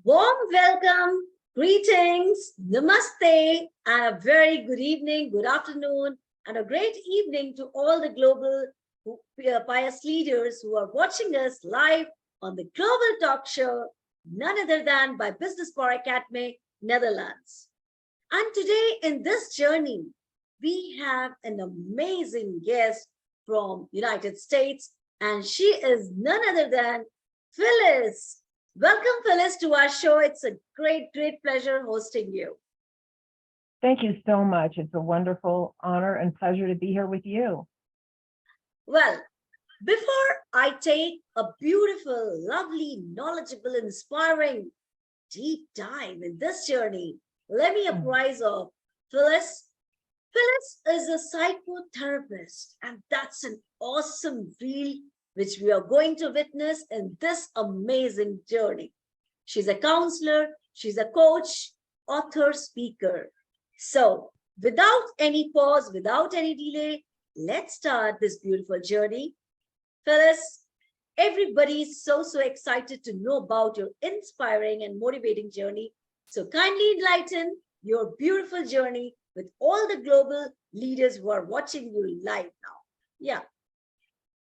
Warm welcome, greetings, namaste, and a very good evening, good afternoon, and a great evening to all the global pious leaders who are watching us live on the Global Talk Show, none other than by Business Power Academy, Netherlands. And today in this journey, we have an amazing guest from United States, and she is none other than Phyllis. Welcome, Phyllis, to our show. It's a great pleasure hosting you. Thank you so much. It's a wonderful honor and pleasure to be here with you. Well, before I take a beautiful, lovely, knowledgeable, inspiring deep dive in this journey, let me apprise of Phyllis. Phyllis is a psychotherapist, and that's an awesome field which we are going to witness in this amazing journey. She's a counselor, she's a coach, author, speaker. So, without any pause, without any delay, let's start this beautiful journey. Phyllis, everybody is so excited to know about your inspiring and motivating journey. So, kindly enlighten your beautiful journey with all the global leaders who are watching you live now. Yeah.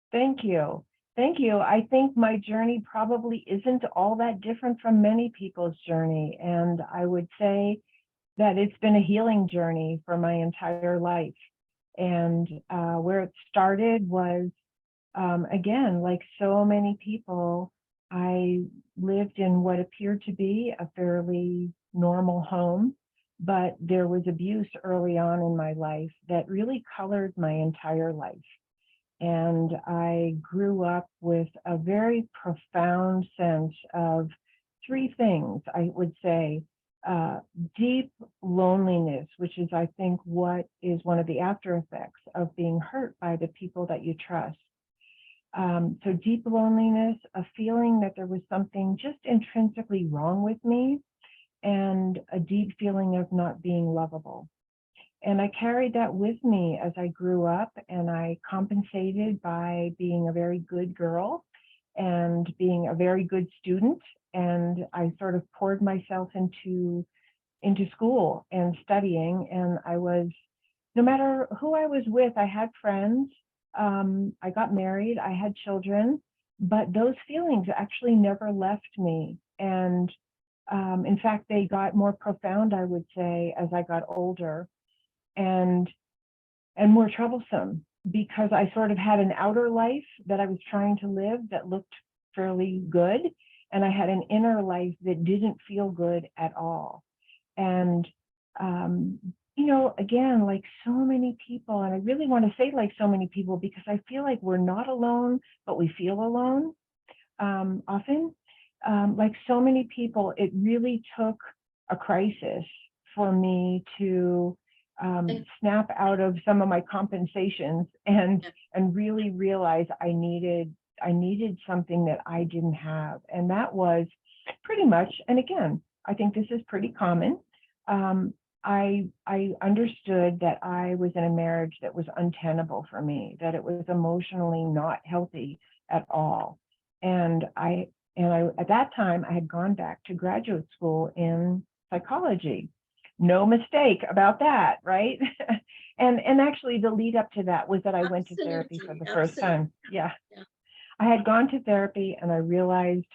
Thank you. Thank you. I think my journey probably isn't all that different from many people's journey. And I would say that it's been a healing journey for my entire life. And where it started was, again, like so many people, I lived in what appeared to be a fairly normal home, but there was abuse early on in my life that really colored my entire life. And I grew up with a very profound sense of three things, I would say. Deep loneliness, which is, I think, what is one of the after effects of being hurt by the people that you trust. So deep loneliness, a feeling that there was something just intrinsically wrong with me, and a deep feeling of not being lovable. And I carried that with me as I grew up, and I compensated by being a very good girl and being a very good student. And I sort of poured myself into school and studying. And I was, no matter who I was with, I had friends. I got married, I had children, but those feelings actually never left me. And in fact, they got more profound, I would say, as I got older. And more troublesome, because I sort of had an outer life that I was trying to live that looked fairly good, and I had an inner life that didn't feel good at all. And again, like so many people, and I really want to say like so many people, because I feel like we're not alone, but we feel alone often. Like so many people, it really took a crisis for me to snap out of some of my compensations and really realize I needed something that I didn't have. And that was pretty much, and again, I think this is pretty common. I understood that I was in a marriage that was untenable for me, that it was emotionally not healthy at all. And I at that time I had gone back to graduate school in psychology. No mistake about that, right? and actually the lead up to that was that I went to therapy for the first time. Yeah. I had gone to therapy, and I realized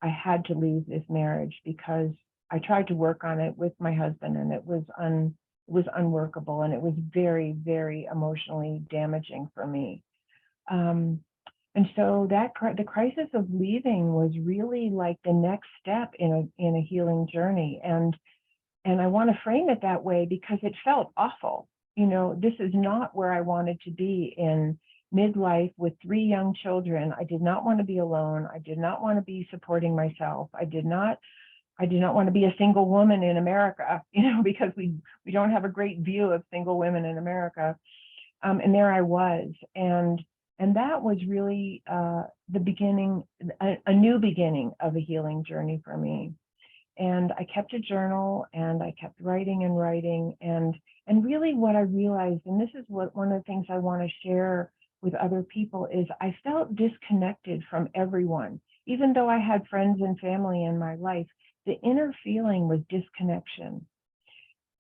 I had to leave this marriage because I tried to work on it with my husband, and it was unworkable, and it was very, very emotionally damaging for me. And so the crisis of leaving was really like the next step in a healing journey. And I want to frame it that way because it felt awful. This is not where I wanted to be in midlife with 3 young children. I did not want to be alone. I did not want to be supporting myself. I did not want to be a single woman in America, because we don't have a great view of single women in America. And there I was. And that was really the beginning, a new beginning of a healing journey for me. And I kept a journal, and I kept writing and writing. And really what I realized, and this is one of the things I want to share with other people, is I felt disconnected from everyone. Even though I had friends and family in my life, the inner feeling was disconnection.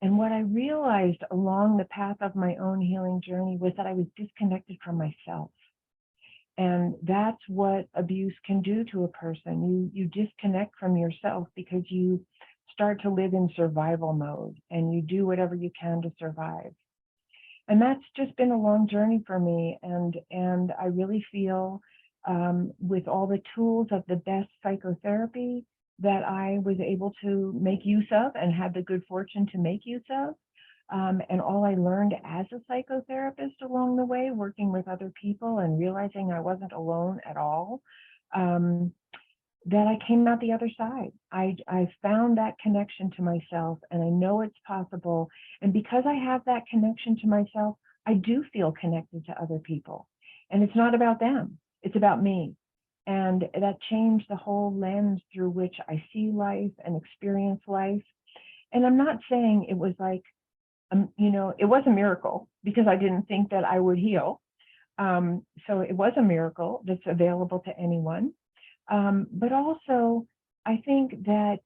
And what I realized along the path of my own healing journey was that I was disconnected from myself. And that's what abuse can do to a person. You disconnect from yourself because you start to live in survival mode and you do whatever you can to survive. And that's just been a long journey for me. And I really feel with all the tools of the best psychotherapy that I was able to make use of and had the good fortune to make use of. And all I learned as a psychotherapist along the way, working with other people and realizing I wasn't alone at all, that I came out the other side. I found that connection to myself, and I know it's possible. And because I have that connection to myself, I do feel connected to other people. And it's not about them, it's about me. And that changed the whole lens through which I see life and experience life. And I'm not saying it was like, it was a miracle because I didn't think that I would heal. So it was a miracle that's available to anyone. But also, I think that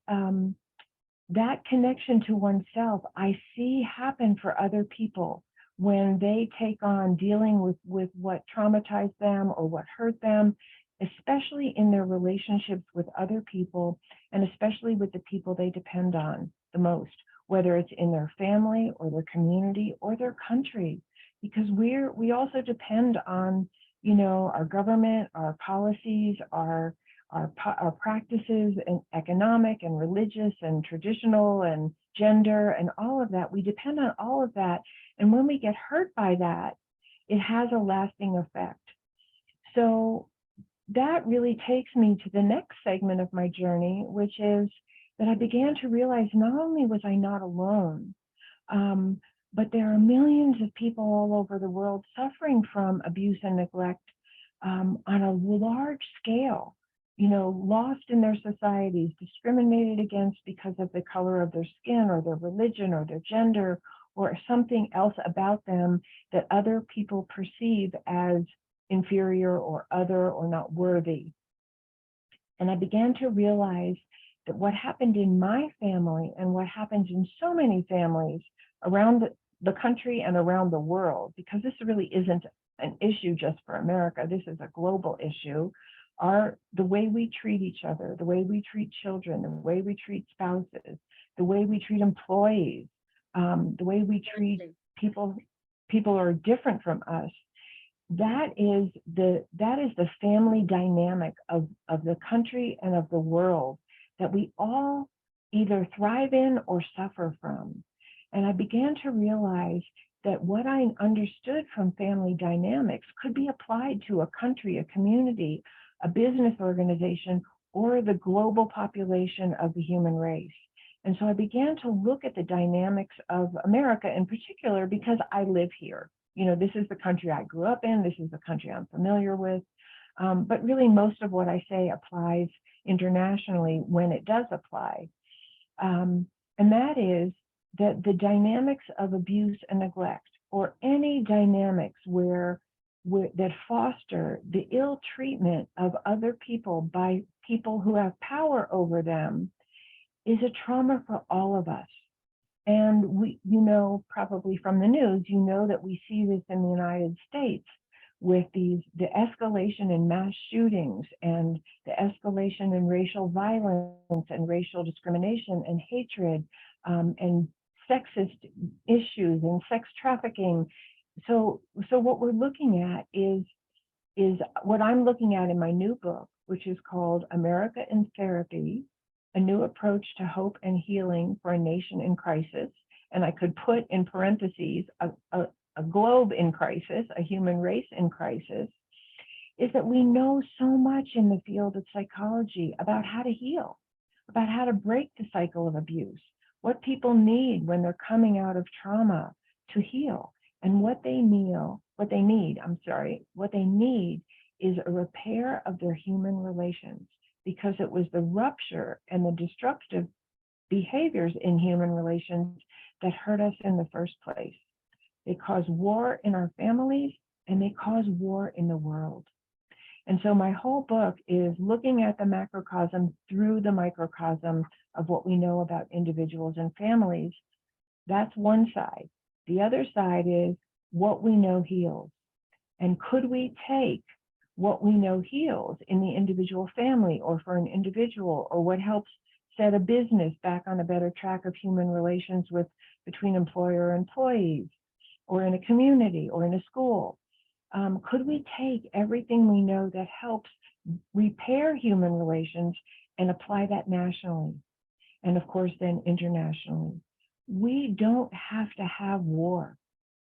that connection to oneself, I see happen for other people when they take on dealing with what traumatized them or what hurt them, especially in their relationships with other people, and especially with the people they depend on the most, whether it's in their family or their community or their country, because we also depend on, our government, our policies, our practices, and economic and religious and traditional and gender and all of that. We depend on all of that. And when we get hurt by that, it has a lasting effect. So that really takes me to the next segment of my journey, which is that I began to realize not only was I not alone, but there are millions of people all over the world suffering from abuse and neglect on a large scale, lost in their societies, discriminated against because of the color of their skin or their religion or their gender or something else about them that other people perceive as inferior or other or not worthy. And I began to realize that what happened in my family and what happens in so many families around the country and around the world, because this really isn't an issue just for America, this is a global issue, are the way we treat each other, the way we treat children, the way we treat spouses, the way we treat employees, the way we treat people who are different from us. That is the family dynamic of the country and of the world that we all either thrive in or suffer from. And I began to realize that what I understood from family dynamics could be applied to a country, a community, a business organization, or the global population of the human race. And so I began to look at the dynamics of America in particular because I live here. This is the country I grew up in. This is the country I'm familiar with. But really, most of what I say applies internationally when it does apply. And that is that the dynamics of abuse and neglect, or any dynamics that foster the ill treatment of other people by people who have power over them, is a trauma for all of us. And we, probably from the news, that we see this in the United States with the escalation in mass shootings and the escalation in racial violence and racial discrimination and hatred and sexist issues and sex trafficking. So what we're looking at is what I'm looking at in my new book, which is called America in Therapy, a new approach to hope and healing for a nation in crisis. And I could put in parentheses a globe in crisis, a human race in crisis, is that we know so much in the field of psychology about how to heal, about how to break the cycle of abuse, what people need when they're coming out of trauma to heal, and what they need is a repair of their human relations, because it was the rupture and the destructive behaviors in human relations that hurt us in the first place. They cause war in our families, and they cause war in the world. And so my whole book is looking at the macrocosm through the microcosm of what we know about individuals and families. That's one side. The other side is what we know heals. And could we take what we know heals in the individual family or for an individual, or what helps set a business back on a better track of human relations with between employer and employees, or in a community or in a school? Could we take everything we know that helps repair human relations and apply that nationally? And of course, then internationally. We don't have to have war.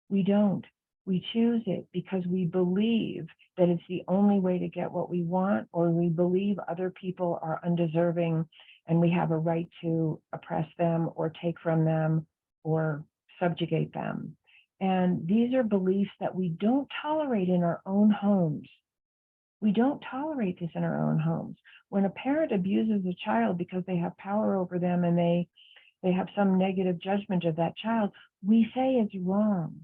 We don't. We choose it because we believe that it's the only way to get what we want, or we believe other people are undeserving and we have a right to oppress them or take from them or subjugate them. And these are beliefs that we don't tolerate in our own homes. We don't tolerate this in our own homes. When a parent abuses a child because they have power over them and they have some negative judgment of that child, we say it's wrong.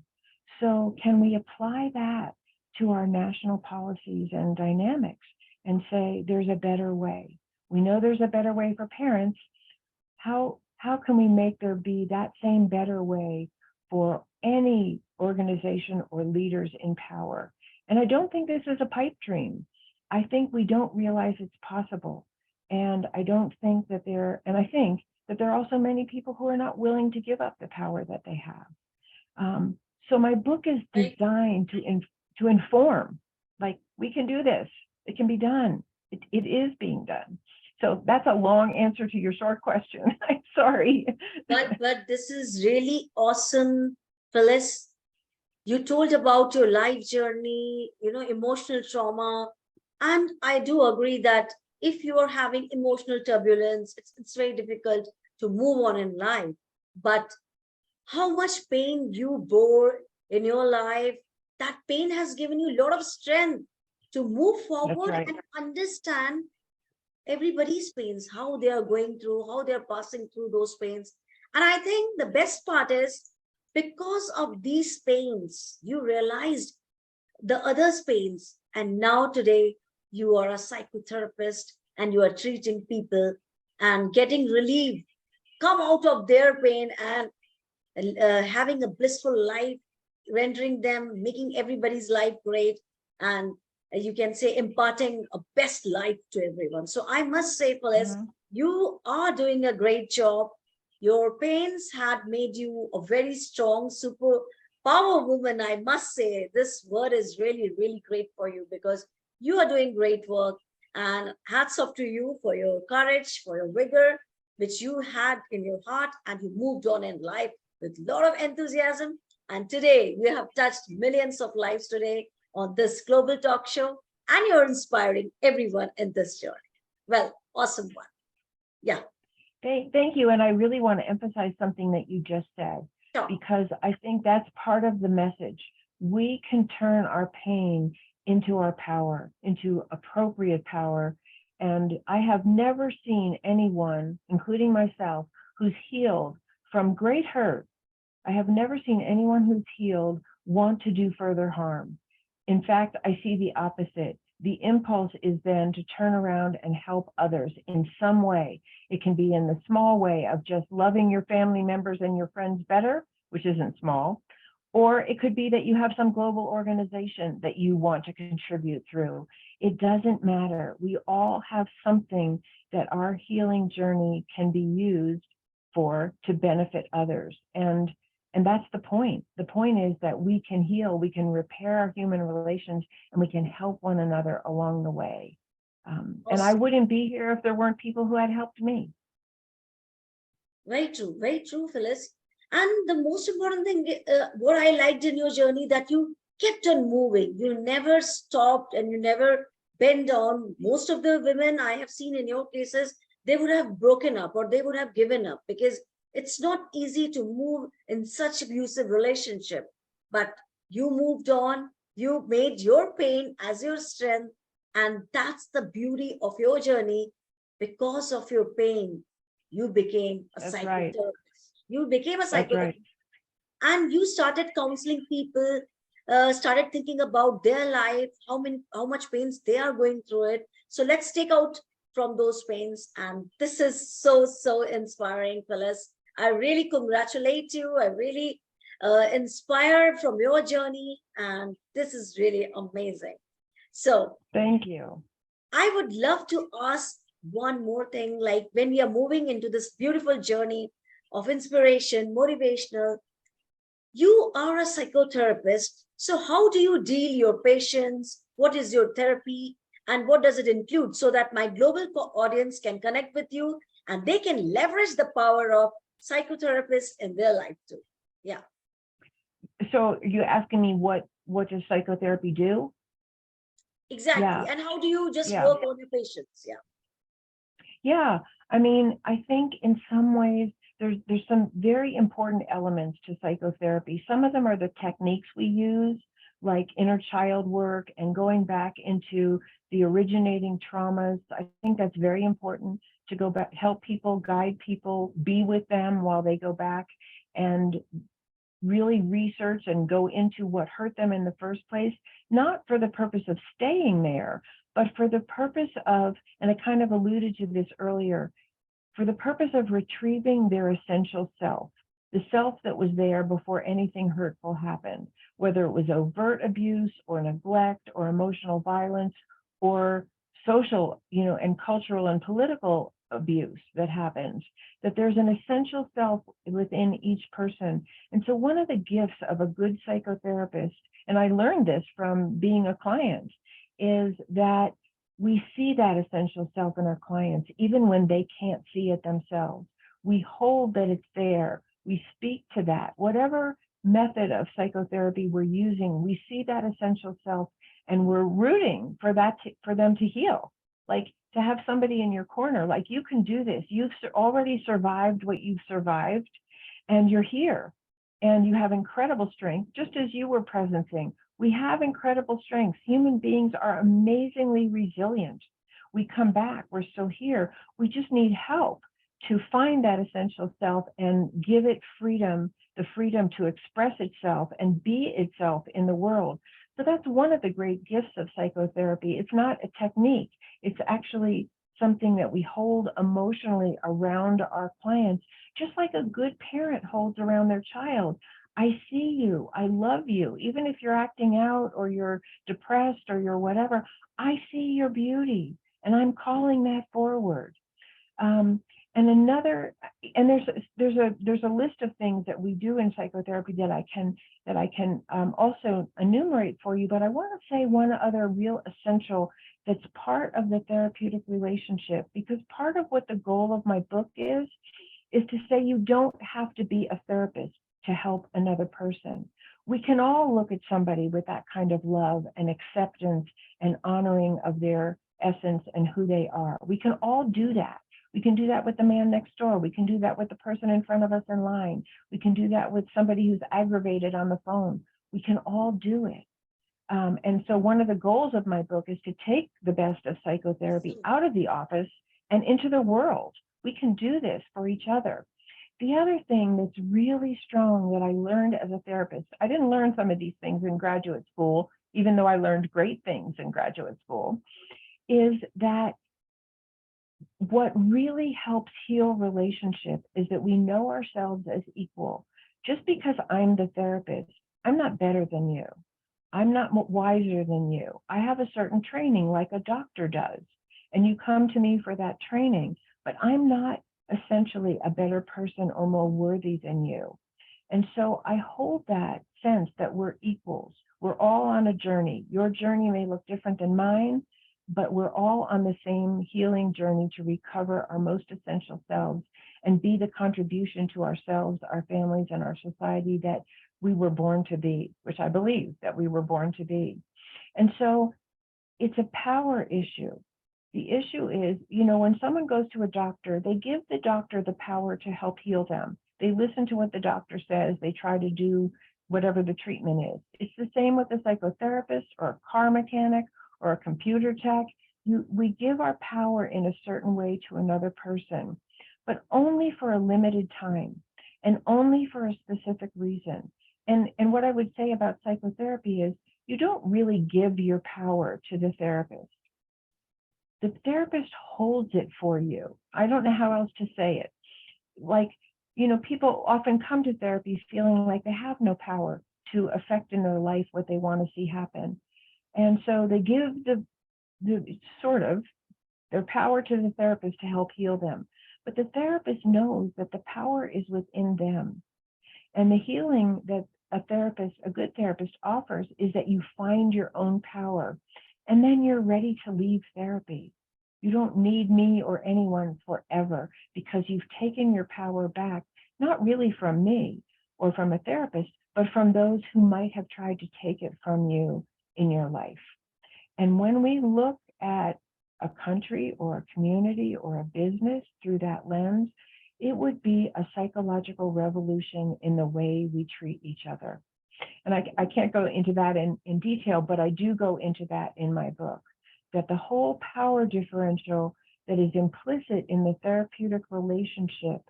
So can we apply that to our national policies and dynamics and say there's a better way? We know there's a better way for parents. How can we make there be that same better way for any organization or leaders in power? And I don't think this is a pipe dream. I think we don't realize it's possible. And I think that there are also many people who are not willing to give up the power that they have. So my book is designed to inform, like, we can do this. It can be done. It is being done. So that's a long answer to your short question. I'm sorry. But this is really awesome, Phyllis. You told about your life journey, emotional trauma. And I do agree that if you are having emotional turbulence, it's very difficult to move on in life. But how much pain you bore in your life, that pain has given you a lot of strength to move forward and understand everybody's pains, how they are going through, how they are passing through those pains. And I think the best part is, because of these pains, you realized the others' pains. And now today, you are a psychotherapist and you are treating people and getting relief, come out of their pain and having a blissful life, rendering them, making everybody's life great, and you can say imparting a best life to everyone. So I must say, Phyllis, you are doing a great job. Your pains had made you a very strong, super power woman. I must say, this word is really, really great for you, because you are doing great work, and hats off to you for your courage, for your vigor, which you had in your heart, and you moved on in life with a lot of enthusiasm. And today we have touched millions of lives today on this global talk show, and you're inspiring everyone in this journey. Well, awesome one. Yeah. Thank you. And I really want to emphasize something that you just said, because I think that's part of the message. We can turn our pain into our power, into appropriate power. And I have never seen anyone, including myself, who's healed from great hurt. I have never seen anyone who's healed want to do further harm. In fact, I see the opposite. The impulse is then to turn around and help others in some way. It can be in the small way of just loving your family members and your friends better, which isn't small. Or it could be that you have some global organization that you want to contribute through. It doesn't matter. We all have something that our healing journey can be used for to benefit others. And that's the point. The point is that we can heal, we can repair our human relations, and we can help one another along the way. And I wouldn't be here if there weren't people who had helped me. Very true, Phyllis. And the most important thing, what I liked in your journey, that you kept on moving. You never stopped and you never bent down. Most of the women I have seen in your cases, they would have broken up or they would have given up, because it's not easy to move in such abusive relationship. But you moved on, you made your pain as your strength. And that's the beauty of your journey. Because of your pain, you became a psychotherapist. You became a psychologist, and you started counseling people, started thinking about their life, how much pains they are going through it. So let's take out from those pains. And this is so, so inspiring, Phyllis. I really congratulate you. I really inspired from your journey. And this is really amazing. So Thank you. I would love to ask one more thing, like when we are moving into this beautiful journey of inspiration, motivational, you are a psychotherapist. So how do you deal your patients? What is your therapy? And what does it include so that my global audience can connect with you and they can leverage the power of psychotherapists in their life too? Yeah, So you're asking me what does psychotherapy do? exactly. Yeah, And how do you just yeah. work on your patients? Yeah. Yeah, I mean, I think in some ways there's some very important elements to psychotherapy. Some of them are the techniques we use, like inner child work and going back into the originating traumas. I think that's very important to go back, help people, guide people, be with them while they go back and really research and go into what hurt them in the first place, not for the purpose of staying there, but for the purpose of, and I kind of alluded to this earlier, for the purpose of retrieving their essential self, the self that was there before anything hurtful happened, whether it was overt abuse or neglect or emotional violence or social, and cultural and political abuse that happens, that there's an essential self within each person. And so one of the gifts of a good psychotherapist, and I learned this from being a client, is that we see that essential self in our clients, even when they can't see it themselves. We hold that it's there. We speak to that. Whatever method of psychotherapy we're using, we see that essential self and we're rooting for that for them to heal. Like to have somebody in your corner, like you can do this. You've already survived what you've survived and you're here and you have incredible strength, just as you were presencing. We have incredible strengths. Human beings are amazingly resilient. We come back, we're still here. We just need help to find that essential self and give it freedom, the freedom to express itself and be itself in the world. So that's one of the great gifts of psychotherapy. It's not a technique. It's actually something that we hold emotionally around our clients, just like a good parent holds around their child. I see you, I love you, even if you're acting out or you're depressed or you're whatever, I see your beauty and I'm calling that forward. And another, and there's a list of things that we do in psychotherapy that I can also enumerate for you. But I want to say one other real essential that's part of the therapeutic relationship, because part of what the goal of my book is to say you don't have to be a therapist to help another person. We can all look at somebody with that kind of love and acceptance and honoring of their essence and who they are. We can all do that. We can do that with the man next door. We can do that with the person in front of us in line. We can do that with somebody who's aggravated on the phone. We can all do it. And so one of the goals of my book is to take the best of psychotherapy out of the office and into the world. We can do this for each other. The other thing that's really strong that I learned as a therapist, I didn't learn some of these things in graduate school, even though I learned great things in graduate school, is that what really helps heal relationship is that we know ourselves as equal. Just because I'm the therapist, I'm not better than you. I'm not wiser than you. I have a certain training like a doctor does, and you come to me for that training, but I'm not essentially a better person or more worthy than you. And so I hold that sense that we're equals. We're all on a journey. Your journey may look different than mine, but we're all on the same healing journey to recover our most essential selves and be the contribution to ourselves, our families, and our society that we were born to be, which I believe that we were born to be. And so it's a power issue. The issue is, when someone goes to a doctor, they give the doctor the power to help heal them. They listen to what the doctor says. They try to do whatever the treatment is. It's the same with a psychotherapist or a car mechanic or a computer tech. We give our power in a certain way to another person, but only for a limited time and only for a specific reason. And what I would say about psychotherapy is you don't really give your power to the therapist. the therapist holds it for you. I don't know how else to say it. Like, people often come to therapy feeling like they have no power to affect in their life what they want to see happen. And so they give the sort of their power to the therapist to help heal them. But the therapist knows that the power is within them. And the healing that a good therapist offers is that you find your own power and then you're ready to leave therapy. You don't need me or anyone forever because you've taken your power back, not really from me or from a therapist, but from those who might have tried to take it from you in your life. And when we look at a country or a community or a business through that lens, it would be a psychological revolution in the way we treat each other. And I can't go into that in detail, but I do go into that in my book, that the whole power differential that is implicit in the therapeutic relationship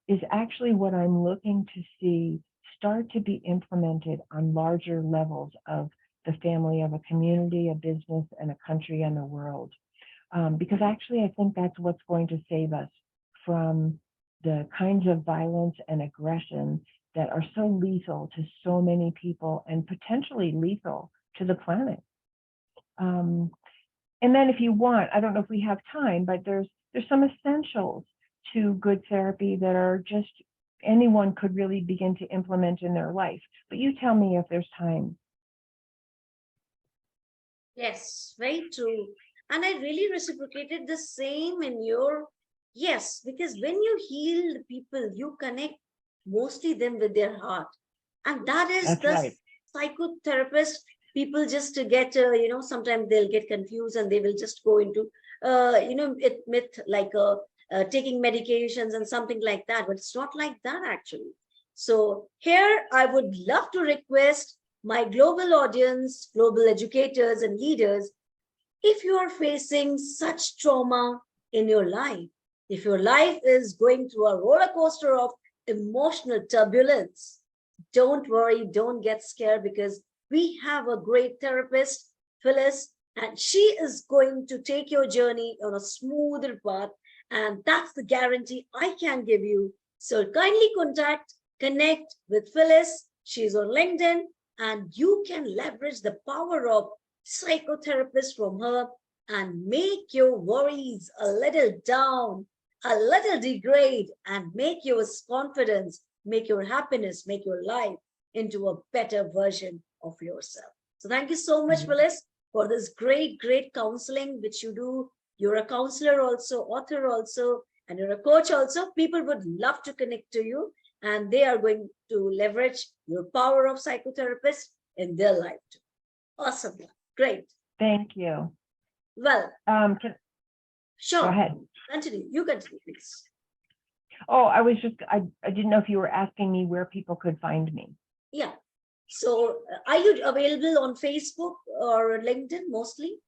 is actually what I'm looking to see start to be implemented on larger levels of the family, of a community, a business, and a country and the world. Because actually, I think that's what's going to save us from the kinds of violence and aggression that are so lethal to so many people and potentially lethal to the planet. And then if you want, I don't know if we have time, but there's some essentials to good therapy that are just anyone could really begin to implement in their life. But you tell me if there's time. Yes, very true. And I really reciprocated the same in your yes, because when you heal the people, you connect mostly them with their heart. And that is That's the right. psychotherapist. People just to get, sometimes they'll get confused and they will just go into, it myth like taking medications and something like that. But it's not like that actually. So here I would love to request my global audience, global educators and leaders, if you are facing such trauma in your life, if your life is going through a roller coaster of emotional turbulence, don't worry, don't get scared, because we have a great therapist, Phyllis, and she is going to take your journey on a smoother path. And that's the guarantee I can give you. So kindly connect with Phyllis. She's on LinkedIn, and you can leverage the power of psychotherapist from her and make your worries a little down, a little degrade, and make your confidence, make your happiness, make your life into a better version of yourself. So thank you so much, Phyllis, for this great counseling which you do. You're a counselor also, author also, and you're a coach also. People would love to connect to you, and they are going to leverage your power of psychotherapist in their life too. Awesome. Great. Thank you. Well, sure. Go ahead. Continue. You continue, please. Oh, I didn't know if you were asking me where people could find me. Yeah. So are you available on Facebook or LinkedIn mostly?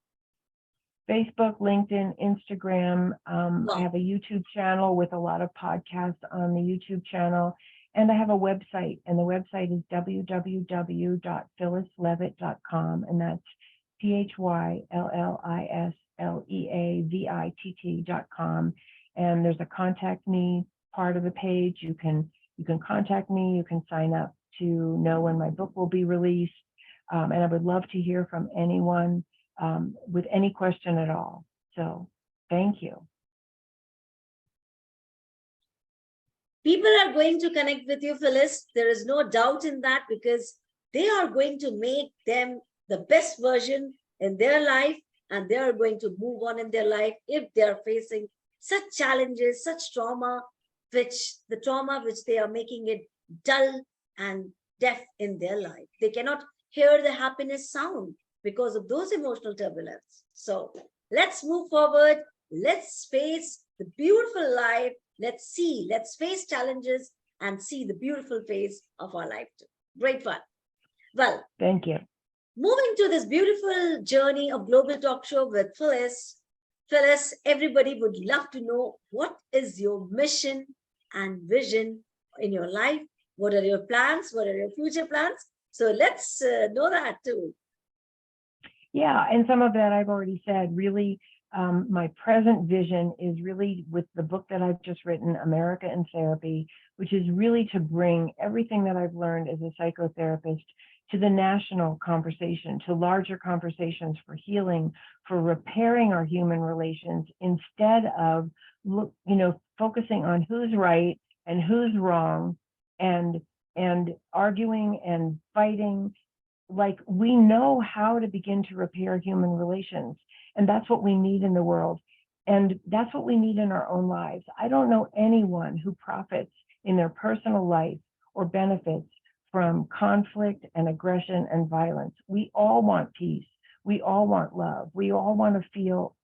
Facebook, LinkedIn, Instagram. Wow. I have a YouTube channel with a lot of podcasts on the YouTube channel. And I have a website, and the website is www.phyllisleavitt.com, and that's PHYLLISLEAVITT.com. And there's a contact me part of the page. You can contact me. You can sign up to know when my book will be released. And I would love to hear from anyone with any question at all. So thank you. People are going to connect with you, Phyllis. There is no doubt in that, because they are going to make them the best version in their life, and they are going to move on in their life if they are facing such challenges, such trauma, which they are making it dull and deaf in their life. They cannot hear the happiness sound because of those emotional turbulence. So let's move forward. Let's face the beautiful life. Let's face challenges and see the beautiful face of our life too. Great fun. Well, thank you. Moving to this beautiful journey of Global Talk Show with Phyllis. Phyllis, everybody would love to know, what is your mission and vision in your life? What are your plans? What are your future plans? So let's know that too. Yeah, and some of that I've already said. Really, My present vision is really with the book that I've just written, America in Therapy, which is really to bring everything that I've learned as a psychotherapist to the national conversation, to larger conversations for healing, for repairing our human relations, instead of focusing on who's right and who's wrong, and arguing and fighting. Like, we know how to begin to repair human relations, and that's what we need in the world, and that's what we need in our own lives. I don't know anyone who profits in their personal life or benefits from conflict and aggression and violence. We all want peace. We all want love. We all want to feel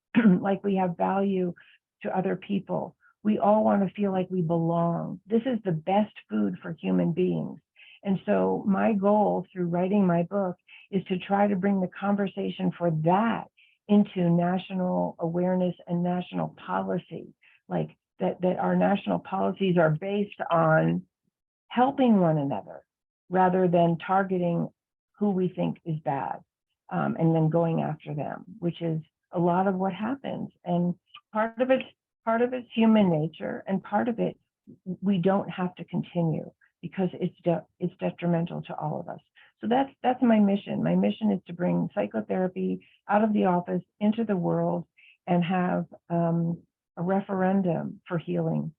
like we have value to other people. We all want to feel like we belong. This is the best food for human beings. And so my goal through writing my book is to try to bring the conversation for that into national awareness and national policy, like that our national policies are based on helping one another rather than targeting who we think is bad, and then going after them, which is a lot of what happens. And part of it's human nature, and part of it we don't have to continue, because it's detrimental to all of us. So that's my mission. My mission is to bring psychotherapy out of the office into the world and have a referendum for healing,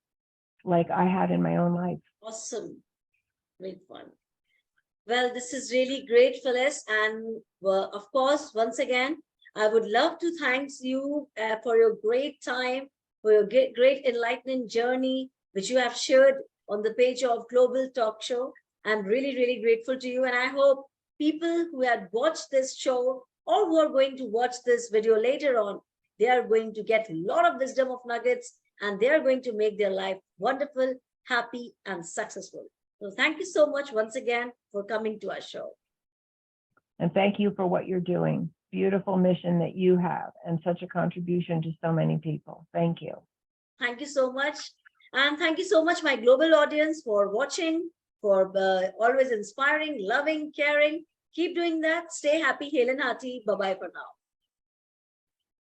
like I had in my own life. Awesome. Great fun. Well, this is really great, Phyllis. And of course, once again, I would love to thank you for your great time, for your great enlightening journey, which you have shared on the page of Global Talk Show. I'm really, really grateful to you. And I hope people who had watched this show or who are going to watch this video later on, they are going to get a lot of wisdom of nuggets, and they are going to make their life wonderful, happy, and successful. So thank you so much once again for coming to our show. And thank you for what you're doing. Beautiful mission that you have, and such a contribution to so many people. Thank you. Thank you so much. And thank you so much, my global audience, for watching, for always inspiring, loving, caring. Keep doing that. Stay happy, Hale and hearty. Bye-bye for now.